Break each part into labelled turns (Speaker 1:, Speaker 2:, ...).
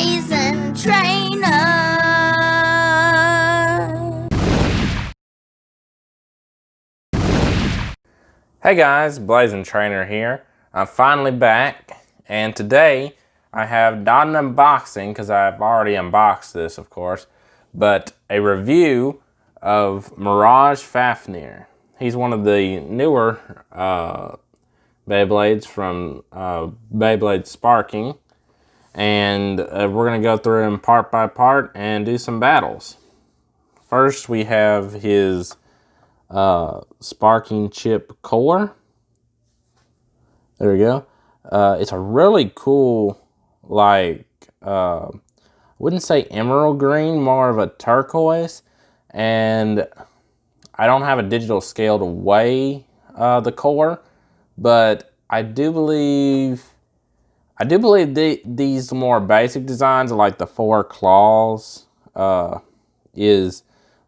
Speaker 1: Blazin Trainer.
Speaker 2: Hey guys, Blazin Trainer here. I'm finally back, and today I have not an unboxing because I've already unboxed this, of course, but a review of Mirage Fafnir. He's one of the newer Beyblades from Beyblade Sparking, and we're going to go through him part by part and do some battles. First, we have his sparking chip core. There we go. It's a really cool, like, I wouldn't say emerald green, more of a turquoise. And I don't have a digital scale to weigh the core, but I do believe these more basic designs, like the 4 claws, is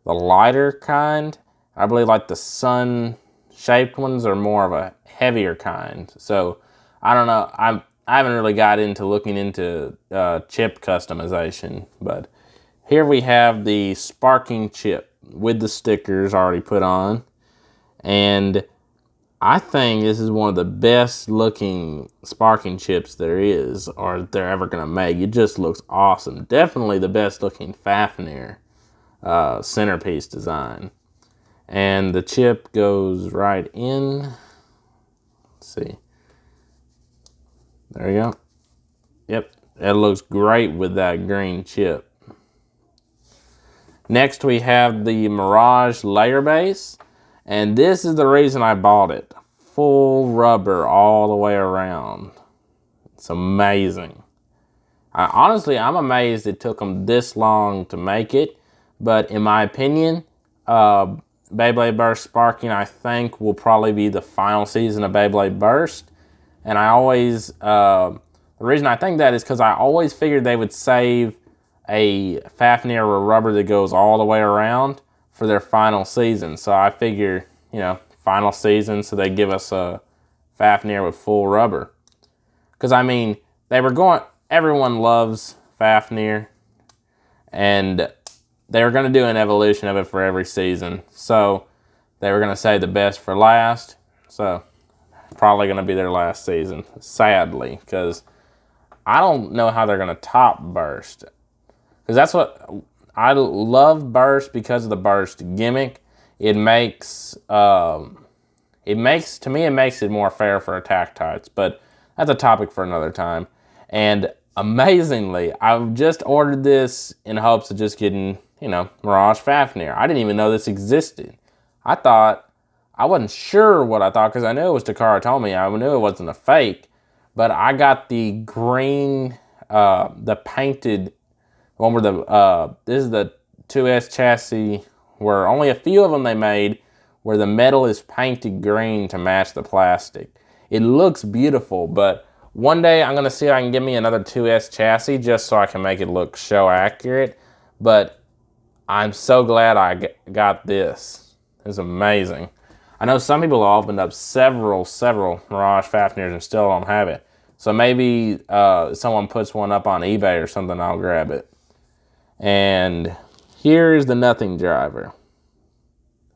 Speaker 2: the lighter kind. I believe like the sun-shaped ones are more of a heavier kind. So I don't know. I haven't really got into looking into chip customization, but here we have the sparking chip with the stickers already put on, and I think this is one of the best looking sparking chips there is, or they're ever gonna make. It just looks awesome. Definitely the best looking Fafnir centerpiece design. And the chip goes right in. Let's see. There you go. Yep, it looks great with that green chip. Next we have the Mirage layer base. And this is the reason I bought it. Full rubber all the way around. It's amazing. Honestly, I'm amazed it took them this long to make it. But in my opinion, Beyblade Burst Sparking, I think, will probably be the final season of Beyblade Burst. And I always, the reason I think that is because I always figured they would save a Fafnir rubber that goes all the way around for their final season. So I figure, you know, final season, so they give us a Fafnir with full rubber. Because, I mean, everyone loves Fafnir, and they were going to do an evolution of it for every season. So they were going to save the best for last. So probably going to be their last season, sadly, because I don't know how they're going to top Burst. Because that's what I love Burst, because of the Burst gimmick. It makes to me it makes it more fair for Attack Types, but that's a topic for another time. And amazingly, I've just ordered this in hopes of just getting, you know, Mirage Fafnir. I didn't even know this existed. I wasn't sure what I thought, because I knew it was Takara Tomy. I knew it wasn't a fake, but I got the green, the painted one where this is the 2S chassis, where only a few of them they made, where the metal is painted green to match the plastic. It looks beautiful, but one day I'm going to see if I can get me another 2S chassis just so I can make it look show accurate. But I'm so glad I got this. It's amazing. I know some people have opened up several Mirage Fafnirs and still don't have it. So maybe someone puts one up on eBay or something, I'll grab it. And here's the Nothing Driver.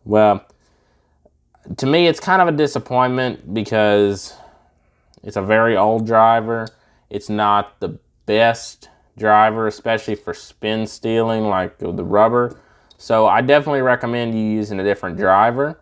Speaker 2: Well, to me, it's kind of a disappointment because it's a very old driver. It's not the best driver, especially for spin stealing like the rubber. So I definitely recommend you using a different driver.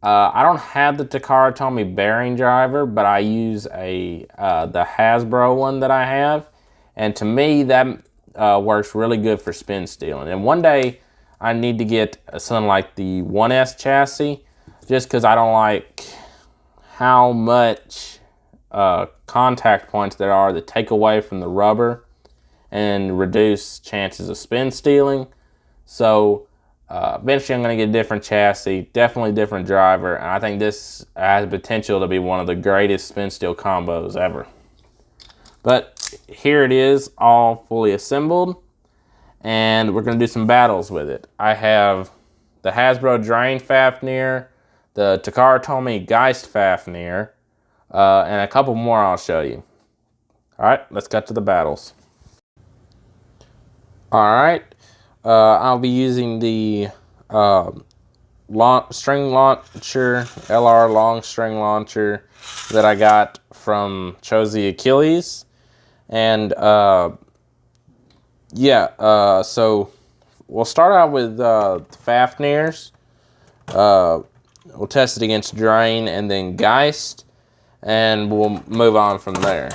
Speaker 2: I don't have the Takara Tomy bearing driver, but I use the Hasbro one that I have. And to me, that works really good for spin stealing. And one day, I need to get something like the 1S chassis, just because I don't like how much contact points there are that take away from the rubber and reduce chances of spin stealing. So eventually I'm going to get a different chassis, definitely different driver, and I think this has potential to be one of the greatest spin steal combos ever. But here it is, all fully assembled, and we're going to do some battles with it. I have the Hasbro Drain Fafnir, the Takara Tomy Geist Fafnir, and a couple more I'll show you. All right, let's get to the battles. Alright, I'll be using the string launcher, LR long string launcher that I got from Chose Achilles. And yeah, so we'll start out with Fafnirs. We'll test it against Drain and then Geist, and we'll move on from there.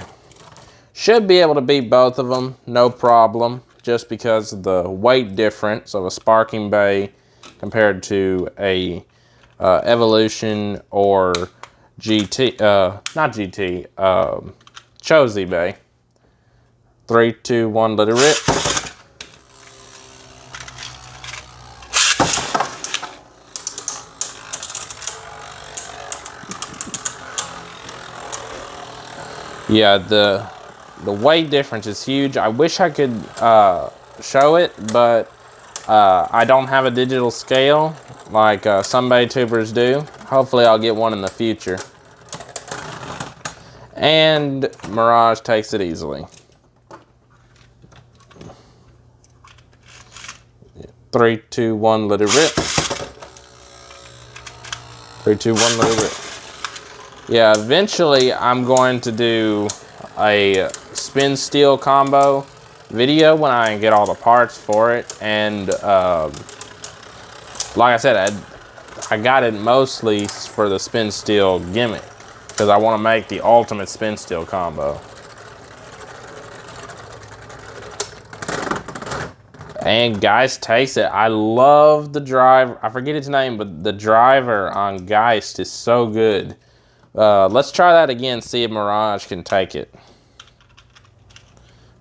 Speaker 2: Should be able to beat both of them, no problem, just because of the weight difference of a Sparking Bay compared to a Evolution or GT, not GT, Chose Bay. 3, 2, 1, let it rip. Yeah, the weight difference is huge. I wish I could show it, but I don't have a digital scale like some Baytubers do. Hopefully I'll get one in the future. And Mirage takes it easily. 3, 2, 1, let it rip. 3, 2, 1, let it rip. Yeah, eventually I'm going to do a spin steel combo video when I get all the parts for it. And like I said, I got it mostly for the spin steel gimmick because I want to make the ultimate spin steel combo. And Geist takes it. I love the drive. I forget its name, but the driver on Geist is so good. Let's try that again, see if Mirage can take it.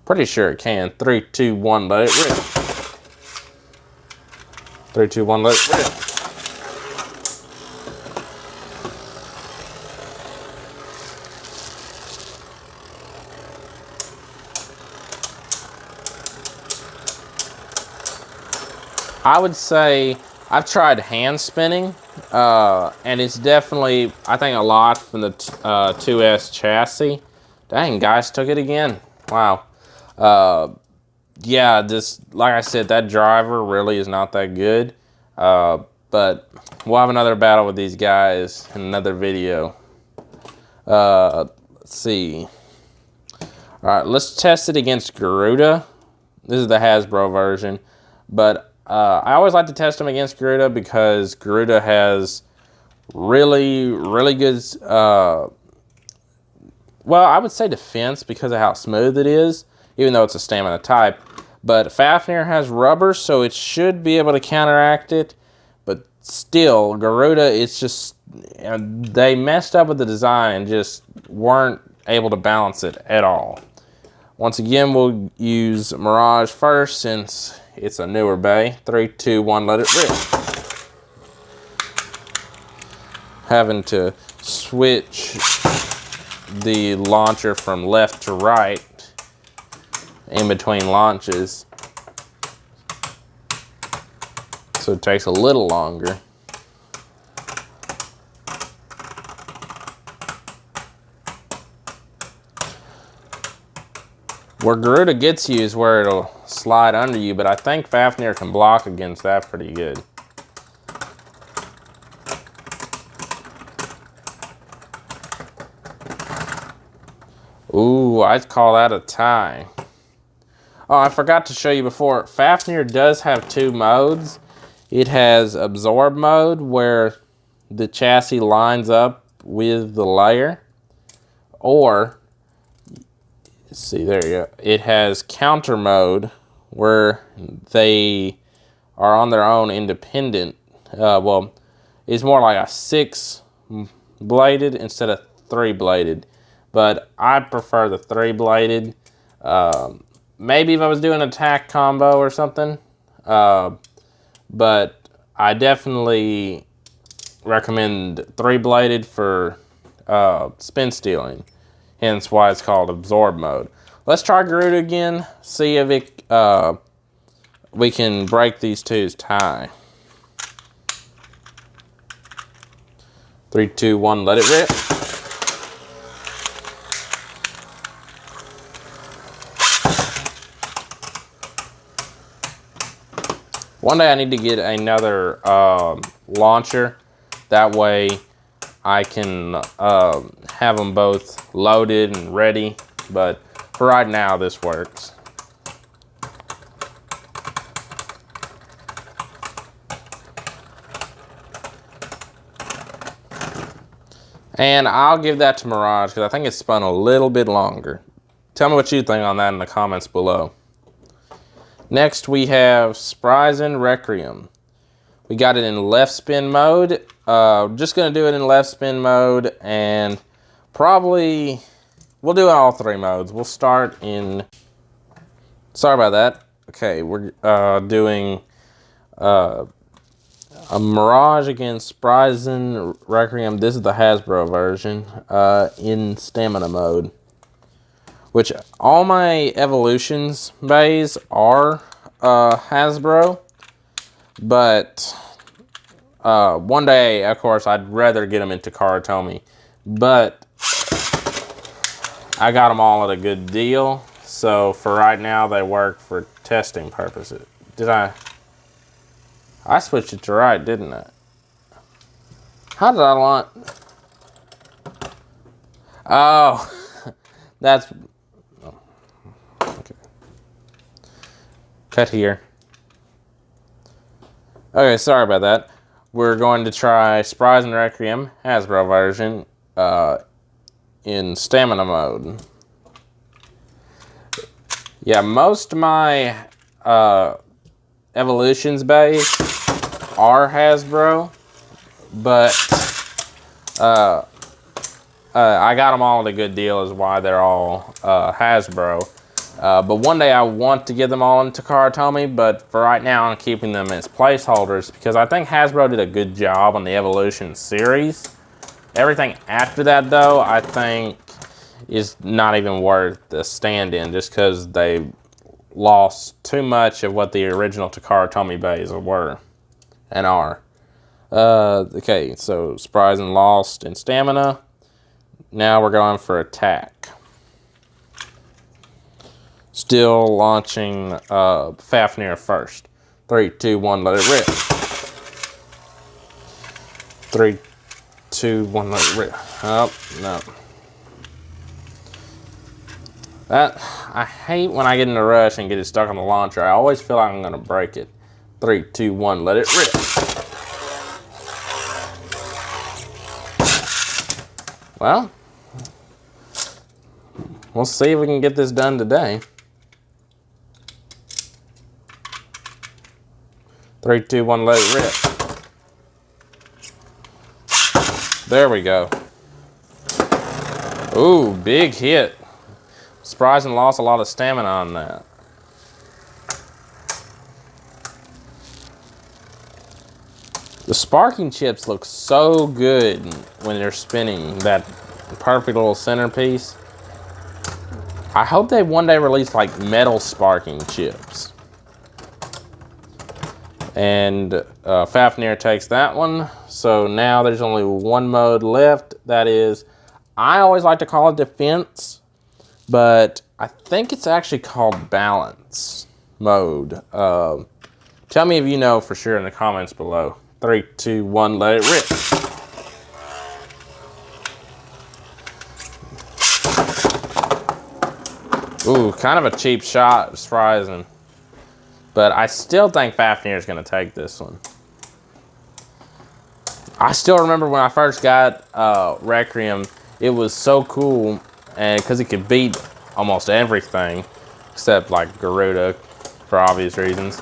Speaker 2: Pretty sure it can. 3, 2, 1, let it rip. 3, 2, 1, let it rip. I would say I've tried hand spinning, and it's definitely, I think, a lot from the 2S chassis. Dang, guys, took it again. Wow. Yeah, just like I said, that driver really is not that good. But we'll have another battle with these guys in another video. Let's see. All right, let's test it against Garuda. This is the Hasbro version, but I always like to test them against Garuda because Garuda has really good, well, I would say defense because of how smooth it is, even though it's a stamina type. But Fafnir has rubber, so it should be able to counteract it. But still, Garuda, it's just, they messed up with the design and just weren't able to balance it at all. Once again, we'll use Mirage first since it's a newer bay. 3, 2, 1, let it rip. Having to switch the launcher from left to right in between launches, so it takes a little longer. Where Garuda gets you is where it'll slide under you, but I think Fafnir can block against that pretty good. Ooh, I'd call that a tie. Oh, I forgot to show you before. Fafnir does have 2 modes. It has absorb mode, where the chassis lines up with the layer, or let's see, there you go. It has counter mode where they are on their own independent. Well, it's more like a 6-bladed instead of 3-bladed. But I prefer the 3-bladed. Maybe if I was doing an attack combo or something. But I definitely recommend 3-bladed for spin stealing. Hence why it's called absorb mode. Let's try Garuda again. See if it, we can break these two's tie. 3, 2, 1, let it rip. One day I need to get another launcher. That way I can have them both loaded and ready. But for right now, this works. And I'll give that to Mirage because I think it's spun a little bit longer. Tell me what you think on that in the comments below. Next we have Blazin Requiem. We got it in left spin mode. Just gonna do it in left spin mode, and probably we'll do all three modes. We'll start in, sorry about that. Okay, we're doing a Mirage against Blazin Requiem. This is the Hasbro version in stamina mode. Which all my evolutions bays are Hasbro. But one day, of course, I'd rather get them into Takara. But I got them all at a good deal. So for right now, they work for testing purposes. Did I switched it to right, didn't I? How did I launch? Oh, that's... Okay. Cut here. Okay, sorry about that. We're going to try Blazin Requiem, Hasbro version, in stamina mode. Yeah, most of my evolutions base are Hasbro, but I got them all at a good deal is why they're all Hasbro. But one day I want to get them all into Takara, but for right now I'm keeping them as placeholders because I think Hasbro did a good job on the Evolution series. Everything after that though, I think is not even worth the stand-in just because they lost too much of what the original Takara bays were and are. Okay, so Blazin lost in stamina. Now we're going for attack. Still launching Fafnir first. 3, 2, 1, let it rip. 3, 2, 1, let it rip. Oh, no. That, I hate when I get in a rush and get it stuck on the launcher. I always feel like I'm gonna break it. 3, 2, 1, let it rip. Well, we'll see if we can get this done today. 3, 2, 1, let it rip. There we go. Ooh, big hit. Blazin lost a lot of stamina on that. The sparking chips look so good when they're spinning, that perfect little centerpiece. I hope they one day release like metal sparking chips. And Fafnir takes that one. So now there's only one mode left. That is, I always like to call it defense, but I think it's actually called balance mode. Tell me if you know for sure in the comments below. 3, 2, 1, let it rip. Ooh, kind of a cheap shot, surprising. But I still think Fafnir is going to take this one. I still remember when I first got Requiem, it was so cool, and because it could beat almost everything, except like Garuda, for obvious reasons.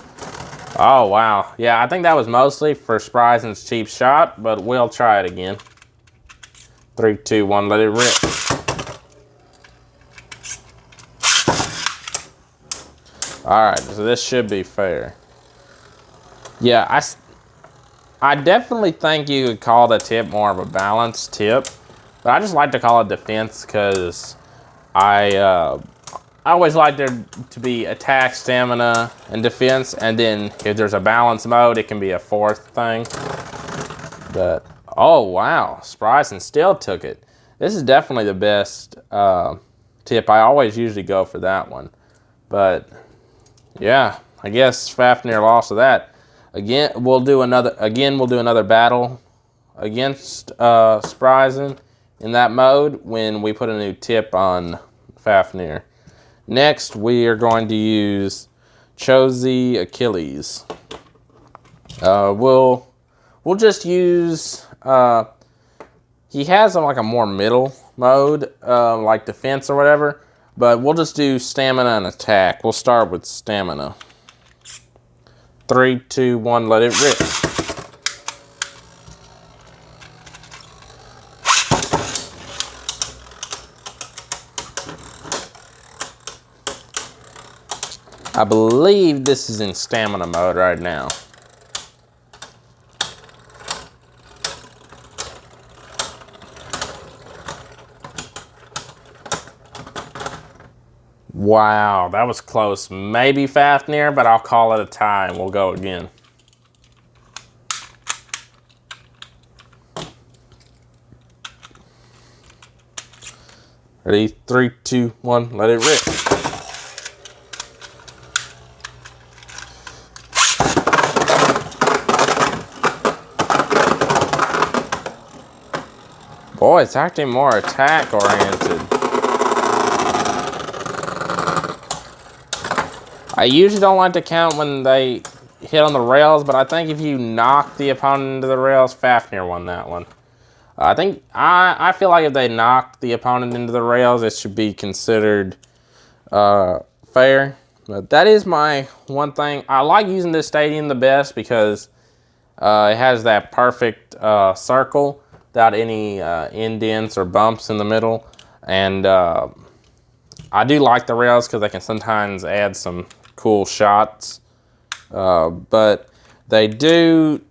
Speaker 2: Oh, wow. Yeah, I think that was mostly for Sprizen's cheap shot, but we'll try it again. 3, 2, 1, let it rip. Alright, so this should be fair. Yeah, I definitely think you could call the tip more of a balanced tip, but I just like to call it defense because I always like there to be attack, stamina, and defense, and then if there's a balance mode, it can be a fourth thing. But, oh wow, Sprizen still took it. This is definitely the best tip. I always usually go for that one. But, yeah, I guess Fafnir lost to that. Again, we'll do another battle against Spryzen in that mode when we put a new tip on Fafnir. Next, we are going to use Chozy Achilles. We'll just use, he has like a more middle mode, like defense or whatever, but we'll just do stamina and attack. We'll start with stamina. 3, 2, 1, let it rip. I believe this is in stamina mode right now. Wow, that was close. Maybe Fafnir, but I'll call it a tie and we'll go again. Ready? 3, 2, 1, let it rip. Boy, it's acting more attack oriented. I usually don't like to count when they hit on the rails, but I think if you knock the opponent into the rails, Fafnir won that one. I feel like if they knock the opponent into the rails, it should be considered fair. But that is my one thing. I like using this stadium the best because it has that perfect circle without any indents or bumps in the middle. And I do like the rails because they can sometimes add some cool shots. But they do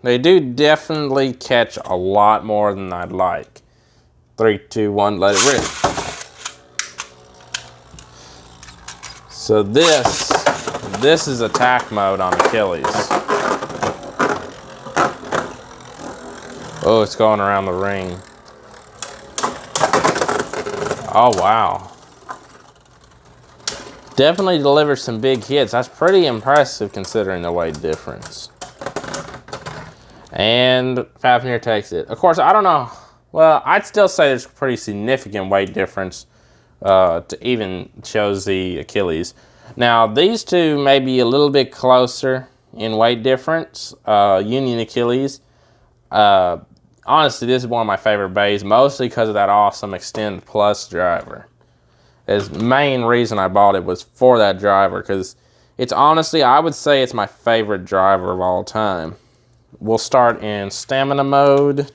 Speaker 2: definitely catch a lot more than I'd like. 3, 2, 1, let it rip. So this is attack mode on Achilles. Oh, it's going around the ring. Oh, wow. Definitely delivers some big hits. That's pretty impressive considering the weight difference. And Fafnir takes it. Of course, I don't know. Well, I'd still say there's a pretty significant weight difference to even shows the Achilles. Now, these two may be a little bit closer in weight difference. Union Achilles. Honestly, this is one of my favorite bays, mostly because of that awesome Extend Plus driver. The main reason I bought it was for that driver, because it's honestly, I would say it's my favorite driver of all time. We'll start in stamina mode.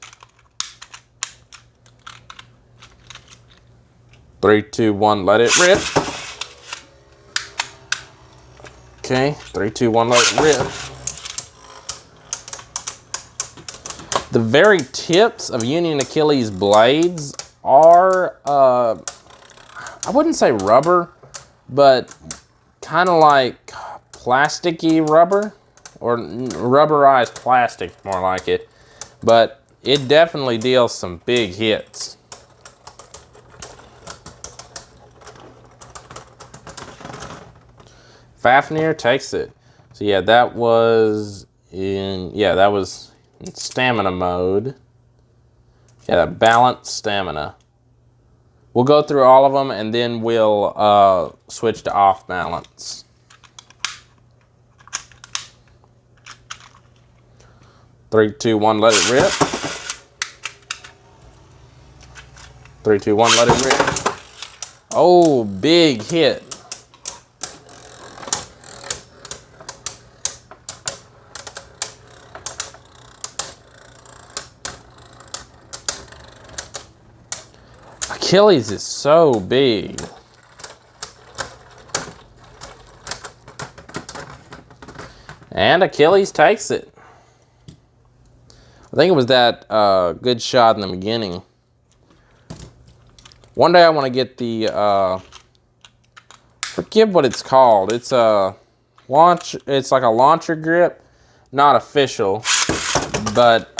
Speaker 2: 3, 2, 1, let it rip. Okay, 3, 2, 1, let it rip. The very tips of Union Achilles blades are, I wouldn't say rubber, but kind of like plasticky rubber, or rubberized plastic, more like it. But it definitely deals some big hits. Fafnir takes it. So yeah, that was in stamina mode. Yeah, balanced stamina. We'll go through all of them and then we'll switch to off balance. 3, 2, 1, let it rip. 3, 2, 1, let it rip. Oh, big hit. Achilles is so big. And Achilles takes it. I think it was that good shot in the beginning. One day I want to get the, forget what it's called. It's a launch, it's like a launcher grip. Not official, but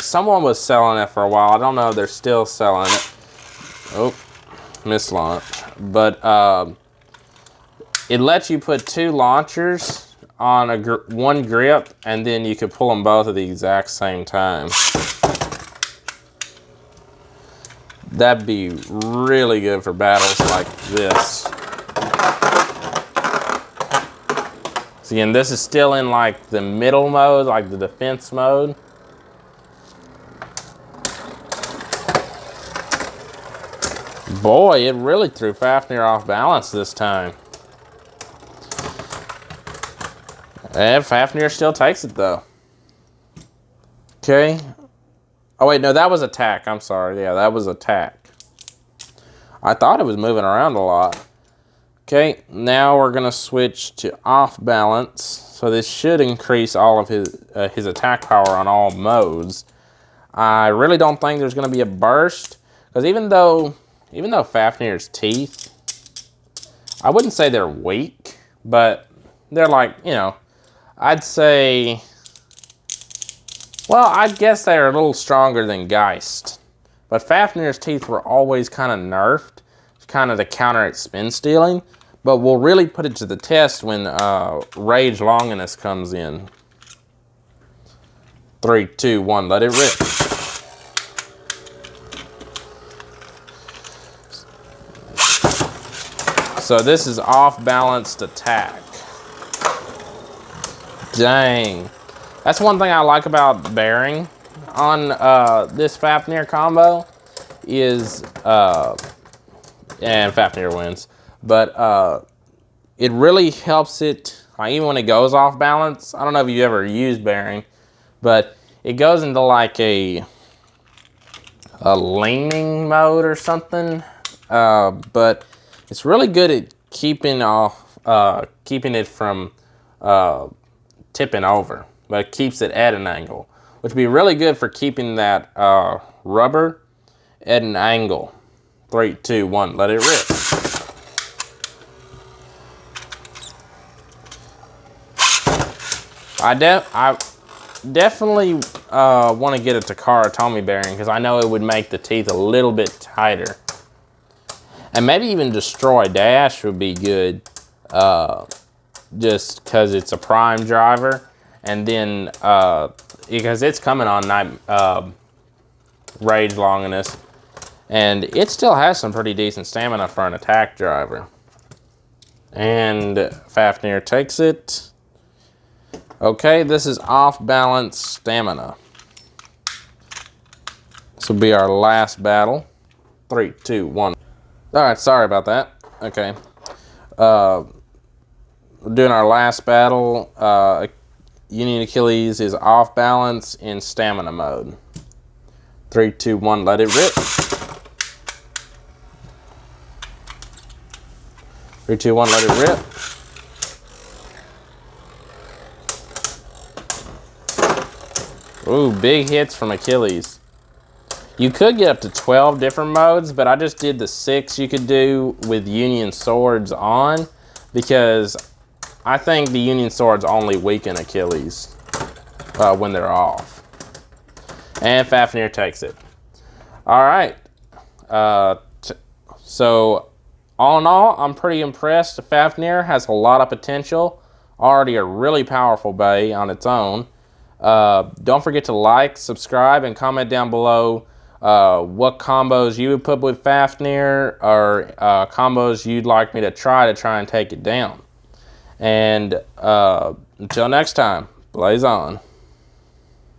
Speaker 2: someone was selling it for a while. I don't know if they're still selling it. Oh, mislaunch. But it lets you put 2 launchers on one grip, and then you could pull them both at the exact same time. That'd be really good for battles like this. So again, this is still in like the middle mode, like the defense mode. Boy, it really threw Fafnir off balance this time. And Fafnir still takes it though. Okay. Oh wait, no, that was attack. I'm sorry. Yeah, that was attack. I thought it was moving around a lot. Okay, now we're gonna switch to off balance. So this should increase all of his attack power on all modes. I really don't think there's gonna be a burst, because even though Fafnir's teeth, I wouldn't say they're weak, but they're like, you know, I'd say, well, I guess they're a little stronger than Geist. But Fafnir's teeth were always kind of nerfed, kind of to counter its spin stealing. But we'll really put it to the test when Rage Longinus comes in. 3, 2, 1, let it rip. So this is off-balanced attack. Dang. That's one thing I like about bearing on this Fafnir combo is, and Fafnir wins, but it really helps it, even when it goes off balance. I don't know if you ever used bearing, but it goes into like a leaning mode or something, but it's really good at keeping it from tipping over, but it keeps it at an angle, which would be really good for keeping that rubber at an angle. 3, 2, 1, let it rip. I definitely want to get a Takara Tomy bearing, because I know it would make the teeth a little bit tighter. And maybe even Destroy Dash would be good, just because it's a prime driver. And then, because it's coming on Rage Longinus, and it still has some pretty decent stamina for an attack driver. And Fafnir takes it. Okay, this is off-balance stamina. This will be our last battle. 3, 2, 1. Alright, sorry about that. Okay. We're doing our last battle. Union Achilles is off balance in stamina mode. 3, 2, 1, let it rip. 3, 2, 1, let it rip. Ooh, big hits from Achilles. You could get up to 12 different modes, but I just did the 6 you could do with Union Swords on, because I think the Union Swords only weaken Achilles when they're off. And Fafnir takes it. Alright. So, all in all, I'm pretty impressed. Fafnir has a lot of potential. Already a really powerful Bay on its own. Don't forget to like, subscribe, and comment down below what combos you would put with Fafnir, or combos you'd like me to try and take it down. And until next time, blaze on.